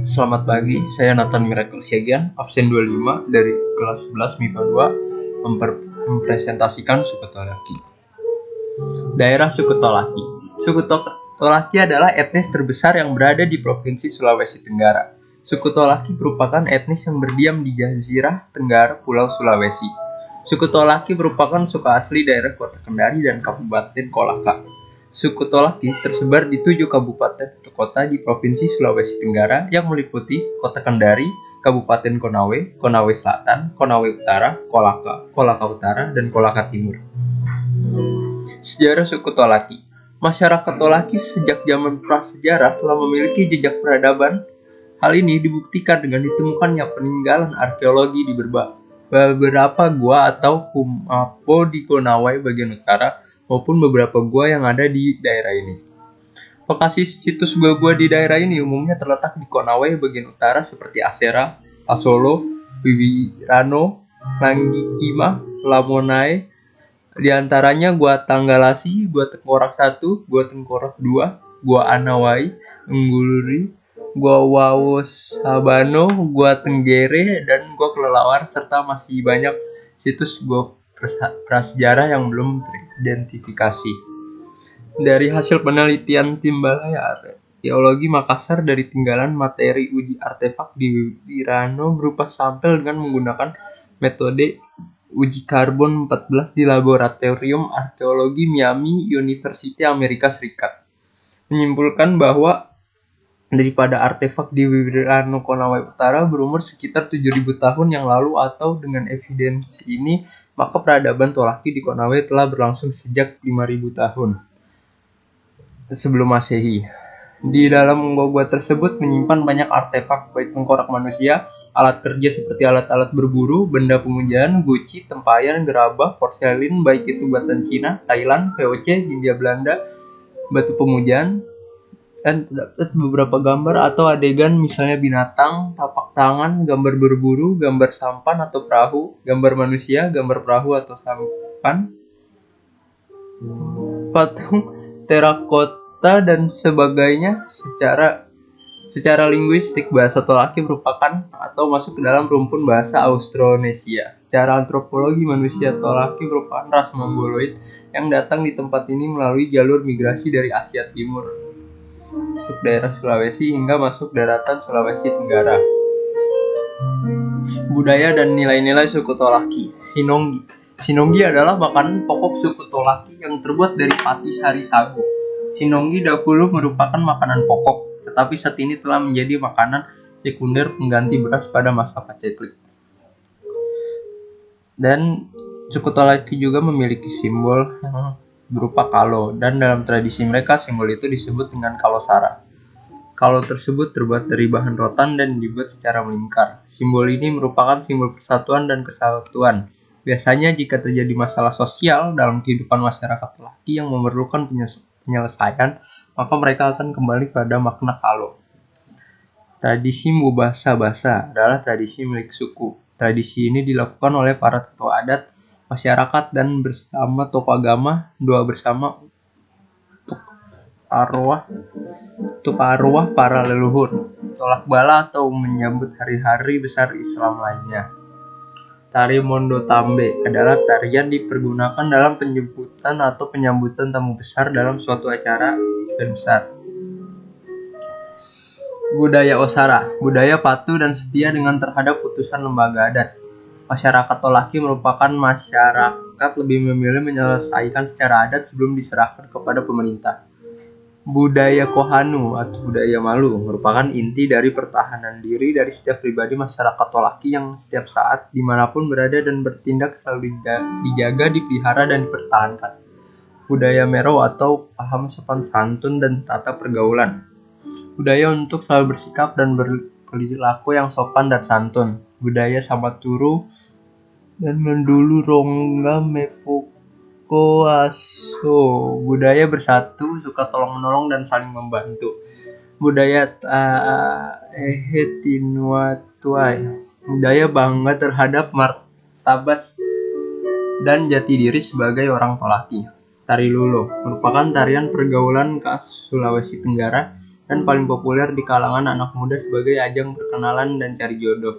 Selamat pagi, saya Nathan Miracle Siagian, absen 25 dari kelas 11 MIPA 2, mempresentasikan suku Tolaki. Daerah suku Tolaki. Suku Tolaki adalah etnis terbesar yang berada di Provinsi Sulawesi Tenggara. Suku Tolaki merupakan etnis yang berdiam di Jazirah Tenggara Pulau Sulawesi. Suku Tolaki merupakan suku asli daerah Kota Kendari dan Kabupaten Kolaka. Suku Tolaki tersebar di 7 kabupaten atau kota di Provinsi Sulawesi Tenggara yang meliputi Kota Kendari, Kabupaten Konawe, Konawe Selatan, Konawe Utara, Kolaka, Kolaka Utara, dan Kolaka Timur. Sejarah suku Tolaki. Masyarakat Tolaki sejak zaman prasejarah telah memiliki jejak peradaban. Hal ini dibuktikan dengan ditemukannya peninggalan arkeologi di beberapa gua atau kumapo di Konawe bagian utara maupun beberapa gua yang ada di daerah ini. Lokasi situs gua-gua di daerah ini umumnya terletak di Konawe bagian utara seperti Asera, Asolo, Wiwirano, Nanggikima, Lamonai. Di antaranya Gua Tanggalasi, Gua Tengkorak 1, Gua Tengkorak 2, Gua Anawai, Engguluri, Gua Wawosabano, Gua Tenggere, dan Gua Kelelawar, serta masih banyak situs gua prasejarah yang belum teridentifikasi. Dari hasil penelitian Tim Balai Arkeologi Makassar dari tinggalan materi uji artefak di Wirano berupa sampel dengan menggunakan metode uji karbon 14 di Laboratorium Arkeologi Miami University Amerika Serikat menyimpulkan bahwa daripada artefak di Wirano Konawe Utara berumur sekitar 7.000 tahun yang lalu, atau dengan evidensi ini maka peradaban Tolaki di Konawe telah berlangsung sejak 5.000 tahun sebelum Masehi. Di dalam gua-gua tersebut menyimpan banyak artefak, baik tengkorak manusia, alat kerja seperti alat-alat berburu, benda pemujaan, guci, tempayan, gerabah, porselin, baik itu buatan Cina, Thailand, VOC, Hindia Belanda, batu pemujaan, dan terdapat beberapa gambar atau adegan, misalnya binatang, tapak tangan, gambar berburu, gambar sampan atau perahu, gambar manusia, gambar perahu atau sampan, patung terakota, dan sebagainya. Secara linguistik, bahasa Tolaki merupakan atau masuk ke dalam rumpun bahasa Austronesia. Secara antropologi, manusia Tolaki merupakan ras Mongoloid yang datang di tempat ini melalui jalur migrasi dari Asia Timur, masuk daerah Sulawesi hingga masuk daratan Sulawesi Tenggara. Budaya dan nilai-nilai suku Tolaki. Sinonggi. Sinonggi adalah makanan pokok suku Tolaki yang terbuat dari pati sari sagu. Sinonggi dahulu merupakan makanan pokok, tetapi saat ini telah menjadi makanan sekunder pengganti beras pada masa paceklik. Dan suku Tolaki juga memiliki simbol yang berupa kalo, dan dalam tradisi mereka simbol itu disebut dengan kalosara. Kalo tersebut terbuat dari bahan rotan dan dibuat secara melingkar. Simbol ini merupakan simbol persatuan dan kesatuan. Biasanya jika terjadi masalah sosial dalam kehidupan masyarakat Tolaki yang memerlukan penyelesaian, maka mereka akan kembali pada makna kalo. Tradisi Mubasa-basa adalah tradisi milik suku. Tradisi ini dilakukan oleh para tetua adat, masyarakat, dan bersama tokoh agama, doa bersama untuk arwah para leluhur, tolak bala, atau menyambut hari-hari besar Islam lainnya. Tari Mondo Tambe adalah tarian dipergunakan dalam penjemputan atau penyambutan tamu besar dalam suatu acara event besar. Budaya Osara, budaya patuh dan setia dengan terhadap putusan lembaga adat. Masyarakat Tolaki merupakan masyarakat lebih memilih menyelesaikan secara adat sebelum diserahkan kepada pemerintah. Budaya Kohanu atau budaya malu merupakan inti dari pertahanan diri dari setiap pribadi masyarakat Tolaki yang setiap saat dimanapun berada dan bertindak selalu dijaga, dipelihara, dan dipertahankan. Budaya Mero atau paham sopan santun dan tata pergaulan. Budaya untuk selalu bersikap dan berperilaku yang sopan dan santun. Budaya Samaturu dan Mendulu Rongga Mepoko Aso, budaya bersatu, suka tolong-menolong, dan saling membantu. Budaya Taehetinuatuai, budaya bangga terhadap martabat dan jati diri sebagai orang Tolaki. Tari Lulo merupakan tarian pergaulan khas Sulawesi Tenggara dan paling populer di kalangan anak muda sebagai ajang perkenalan dan cari jodoh.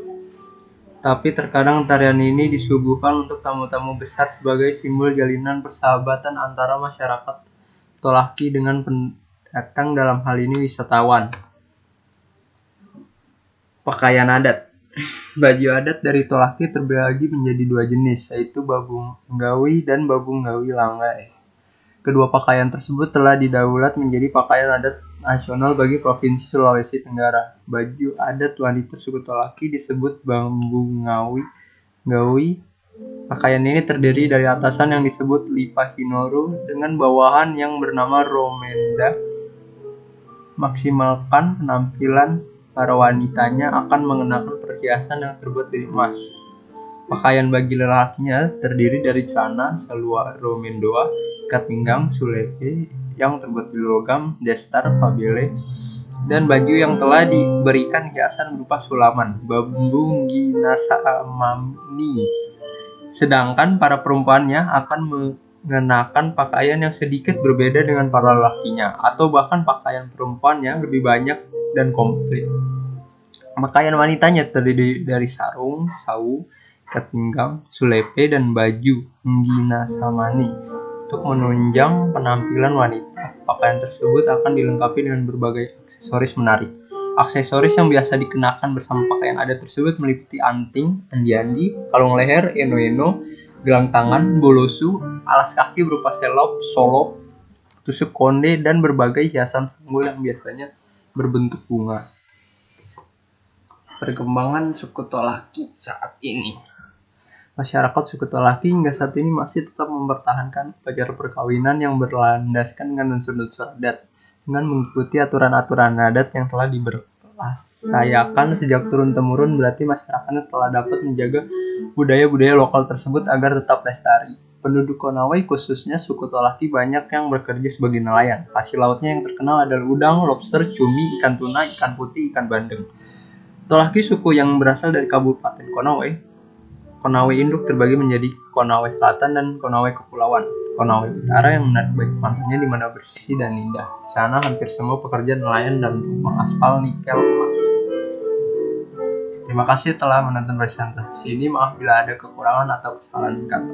Tapi terkadang tarian ini disuguhkan untuk tamu-tamu besar sebagai simbol jalinan persahabatan antara masyarakat Tolaki dengan pendatang, dalam hal ini wisatawan. Pakaian adat. Baju adat dari Tolaki terbagi menjadi dua jenis, yaitu Babung Nggawi dan Babung Nggawi Langgai. Kedua pakaian tersebut telah didaulat menjadi pakaian adat nasional bagi Provinsi Sulawesi Tenggara. Baju adat wanita suku Tolaki disebut Babung Nggawi. Pakaian ini terdiri dari atasan yang disebut Lipa Hinoru dengan bawahan yang bernama Romenda. Maksimalkan penampilan, para wanitanya akan mengenakan perhiasan yang terbuat dari emas. Pakaian bagi lelakinya terdiri dari celana, salua romendoa, ikat pinggang, sulepe yang terbuat dari logam, destar, pabele, dan baju yang telah diberikan hiasan berupa sulaman, bambu ginasamani. Sedangkan para perempuannya akan mengenakan pakaian yang sedikit berbeda dengan para lelakinya, atau bahkan pakaian perempuannya lebih banyak dan komplit. Pakaian wanitanya terdiri dari sarung, sau, ikat pinggang, sulepe, dan baju nginasamani. Untuk menunjang penampilan wanita, pakaian tersebut akan dilengkapi dengan berbagai aksesoris menarik. Aksesoris yang biasa dikenakan bersama pakaian adat tersebut meliputi anting, andi-andi, kalung leher, eno-eno, gelang tangan, bolosu, alas kaki berupa solop, tusuk konde, dan berbagai hiasan sanggul yang biasanya berbentuk bunga. Perkembangan suku Tolaki saat ini. Masyarakat suku Tolaki hingga saat ini masih tetap mempertahankan upacara perkawinan yang berlandaskan dengan unsur-unsur adat, dengan mengikuti aturan-aturan adat yang telah diberlaksanakan sejak turun-temurun. Berarti masyarakatnya telah dapat menjaga budaya-budaya lokal tersebut agar tetap lestari. Penduduk Konawe, khususnya suku Tolaki, banyak yang bekerja sebagai nelayan. Hasil lautnya yang terkenal adalah udang, lobster, cumi, ikan tuna, ikan putih, ikan bandeng. Tolaki suku yang berasal dari Kabupaten Konawe. Konawe induk terbagi menjadi Konawe Selatan dan Konawe Kepulauan. Konawe Utara yang menarik bagi pantainya di mana bersih dan indah. Di sana hampir semua pekerja nelayan dan tukang aspal, nikel, emas. Terima kasih telah menonton presentasi ini. Maaf bila ada kekurangan atau kesalahan kata.